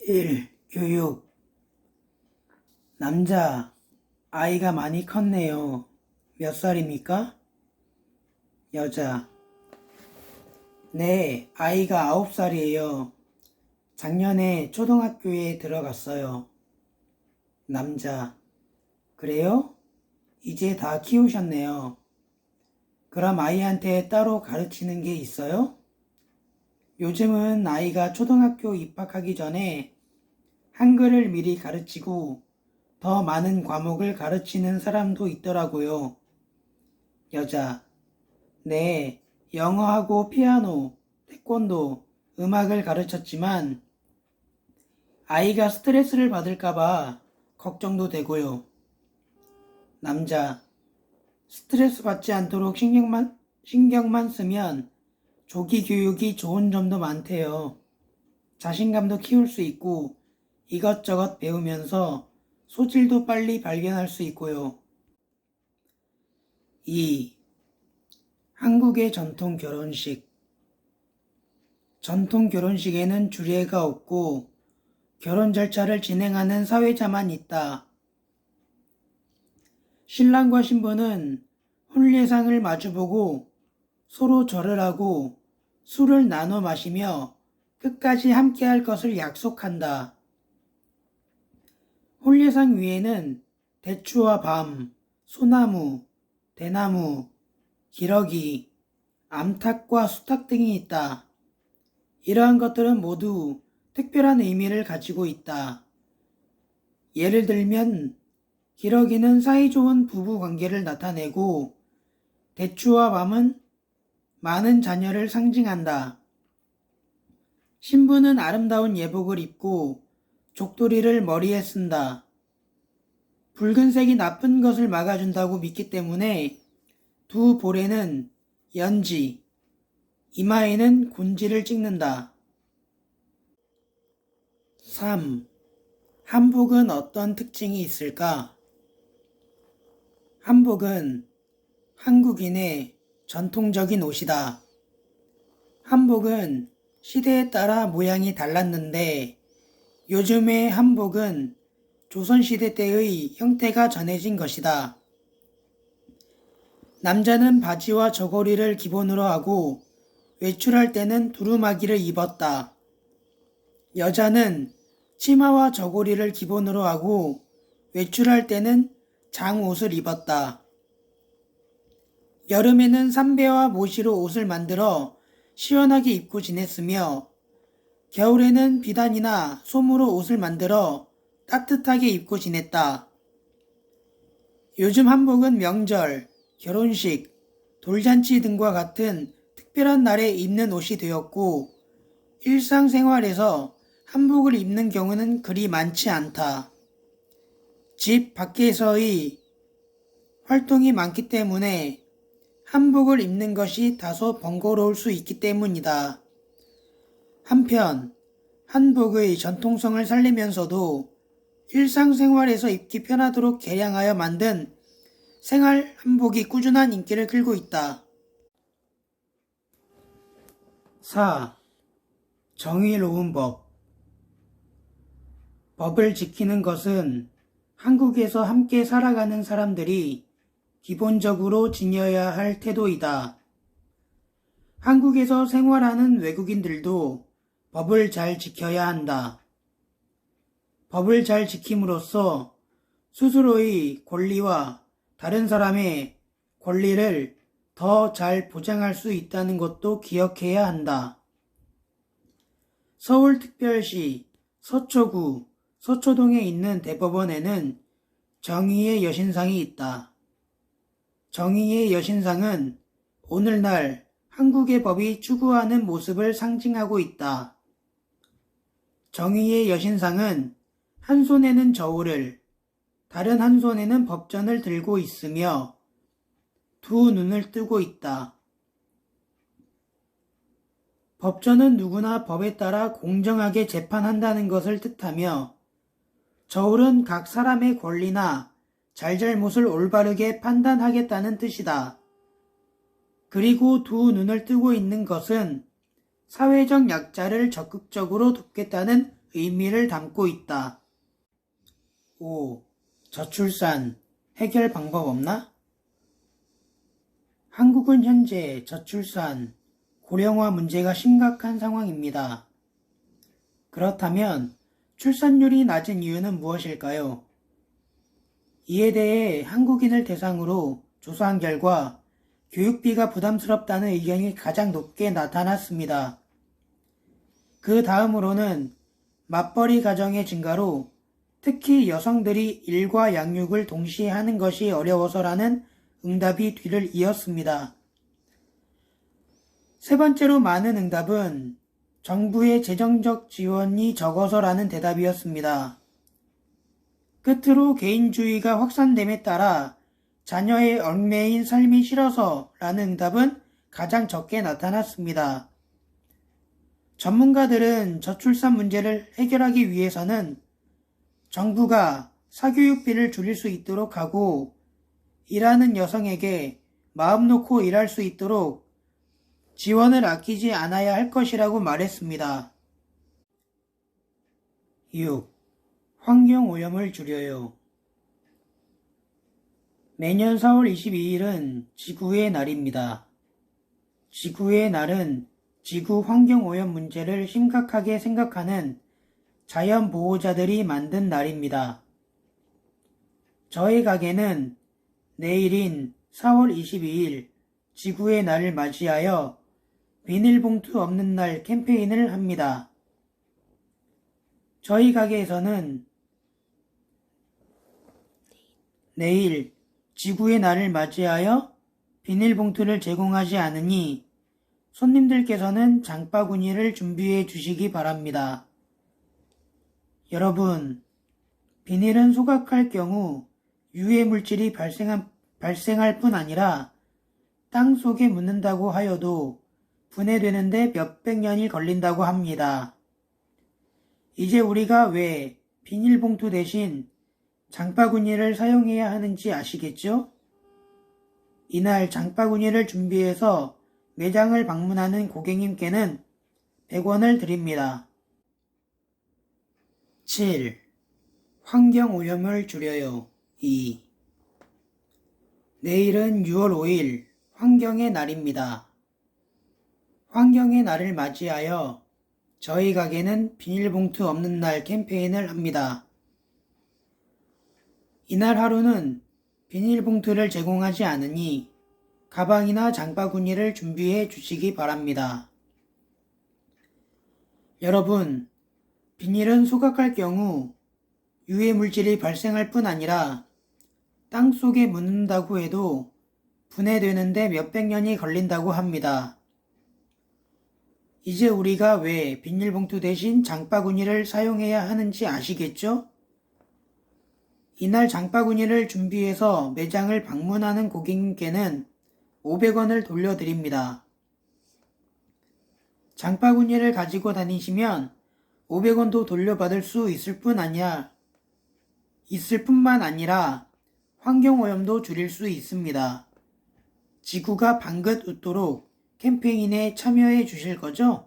1. 교육. 남자, 아이가 많이 컸네요. 몇 살입니까? 여자, 네, 아이가 9살이에요. 작년에 초등학교에 들어갔어요. 남자, 그래요? 이제 다 키우셨네요. 그럼 아이한테 따로 가르치는 게 있어요? 요즘은 아이가 초등학교 입학하기 전에 한글을 미리 가르치고 더 많은 과목을 가르치는 사람도 있더라고요. 여자, 네, 영어하고 피아노, 태권도, 음악을 가르쳤지만 아이가 스트레스를 받을까봐 걱정도 되고요. 남자, 스트레스 받지 않도록 신경만 쓰면 조기 교육이 좋은 점도 많대요. 자신감도 키울 수 있고 이것저것 배우면서 소질도 빨리 발견할 수 있고요. 2. 한국의 전통 결혼식. 전통 결혼식에는 주례가 없고 결혼 절차를 진행하는 사회자만 있다. 신랑과 신부는 혼례상을 마주보고 서로 절을 하고 술을 나눠 마시며 끝까지 함께할 것을 약속한다. 혼례상 위에는 대추와 밤, 소나무, 대나무, 기러기, 암탉과 수탉 등이 있다. 이러한 것들은 모두 특별한 의미를 가지고 있다. 예를 들면 기러기는 사이좋은 부부 관계를 나타내고 대추와 밤은 많은 자녀를 상징한다. 신부는 아름다운 예복을 입고 족도리를 머리에 쓴다. 붉은색이 나쁜 것을 막아준다고 믿기 때문에 두 볼에는 연지, 이마에는 곤지를 찍는다. 3. 한복은 어떤 특징이 있을까? 한복은 한국인의 전통적인 옷이다. 한복은 시대에 따라 모양이 달랐는데 요즘의 한복은 조선시대 때의 형태가 전해진 것이다. 남자는 바지와 저고리를 기본으로 하고 외출할 때는 두루마기를 입었다. 여자는 치마와 저고리를 기본으로 하고 외출할 때는 장옷을 입었다. 여름에는 삼배와 모시로 옷을 만들어 시원하게 입고 지냈으며 겨울에는 비단이나 솜으로 옷을 만들어 따뜻하게 입고 지냈다. 요즘 한복은 명절, 결혼식, 돌잔치 등과 같은 특별한 날에 입는 옷이 되었고 일상생활에서 한복을 입는 경우는 그리 많지 않다. 집 밖에서의 활동이 많기 때문에 한복을 입는 것이 다소 번거로울 수 있기 때문이다. 한편 한복의 전통성을 살리면서도 일상생활에서 입기 편하도록 개량하여 만든 생활 한복이 꾸준한 인기를 끌고 있다. 4. 정의로운 법. 법을 지키는 것은 한국에서 함께 살아가는 사람들이 기본적으로 지녀야 할 태도이다. 한국에서 생활하는 외국인들도 법을 잘 지켜야 한다. 법을 잘 지킴으로써 스스로의 권리와 다른 사람의 권리를 더 잘 보장할 수 있다는 것도 기억해야 한다. 서울특별시 서초구 서초동에 있는 대법원에는 정의의 여신상이 있다. 정의의 여신상은 오늘날 한국의 법이 추구하는 모습을 상징하고 있다. 정의의 여신상은 한 손에는 저울을, 다른 한 손에는 법전을 들고 있으며 두 눈을 뜨고 있다. 법전은 누구나 법에 따라 공정하게 재판한다는 것을 뜻하며 저울은 각 사람의 권리나 잘잘못을 올바르게 판단하겠다는 뜻이다. 그리고 두 눈을 뜨고 있는 것은 사회적 약자를 적극적으로 돕겠다는 의미를 담고 있다. 5. 저출산 해결 방법 없나? 한국은 현재 저출산, 고령화 문제가 심각한 상황입니다. 그렇다면 출산율이 낮은 이유는 무엇일까요? 이에 대해 한국인을 대상으로 조사한 결과 교육비가 부담스럽다는 의견이 가장 높게 나타났습니다. 그 다음으로는 맞벌이 가정의 증가로 특히 여성들이 일과 양육을 동시에 하는 것이 어려워서라는 응답이 뒤를 이었습니다. 세 번째로 많은 응답은 정부의 재정적 지원이 적어서라는 대답이었습니다. 끝으로 개인주의가 확산됨에 따라 자녀의 얽매인 삶이 싫어서라는 응답은 가장 적게 나타났습니다. 전문가들은 저출산 문제를 해결하기 위해서는 정부가 사교육비를 줄일 수 있도록 하고 일하는 여성에게 마음 놓고 일할 수 있도록 지원을 아끼지 않아야 할 것이라고 말했습니다. 6. 환경오염을 줄여요. 매년 4월 22일은 지구의 날입니다. 지구의 날은 지구 환경오염 문제를 심각하게 생각하는 자연보호자들이 만든 날입니다. 저희 가게는 내일인 4월 22일 지구의 날을 맞이하여 비닐봉투 없는 날 캠페인을 합니다. 저희 가게에서는 내일 지구의 날을 맞이하여 비닐봉투를 제공하지 않으니 손님들께서는 장바구니를 준비해 주시기 바랍니다. 여러분, 비닐은 소각할 경우 유해 물질이 발생할 뿐 아니라 땅 속에 묻는다고 하여도 분해되는데 몇백 년이 걸린다고 합니다. 이제 우리가 왜 비닐봉투 대신 장바구니를 사용해야 하는지 아시겠죠? 이날 장바구니를 준비해서 매장을 방문하는 고객님께는 100원을 드립니다. 7. 환경오염을 줄여요. 2. 내일은 6월 5일 환경의 날입니다. 환경의 날을 맞이하여 저희 가게는 비닐봉투 없는 날 캠페인을 합니다. 이날 하루는 비닐봉투를 제공하지 않으니 가방이나 장바구니를 준비해 주시기 바랍니다. 여러분, 비닐은 소각할 경우 유해 물질이 발생할 뿐 아니라 땅 속에 묻는다고 해도 분해되는데 몇백 년이 걸린다고 합니다. 이제 우리가 왜 비닐봉투 대신 장바구니를 사용해야 하는지 아시겠죠? 이날 장바구니를 준비해서 매장을 방문하는 고객님께는 500원을 돌려드립니다. 장바구니를 가지고 다니시면 500원도 돌려받을 수 있을 뿐만 아니라 환경오염도 줄일 수 있습니다. 지구가 방긋 웃도록 캠페인에 참여해 주실 거죠?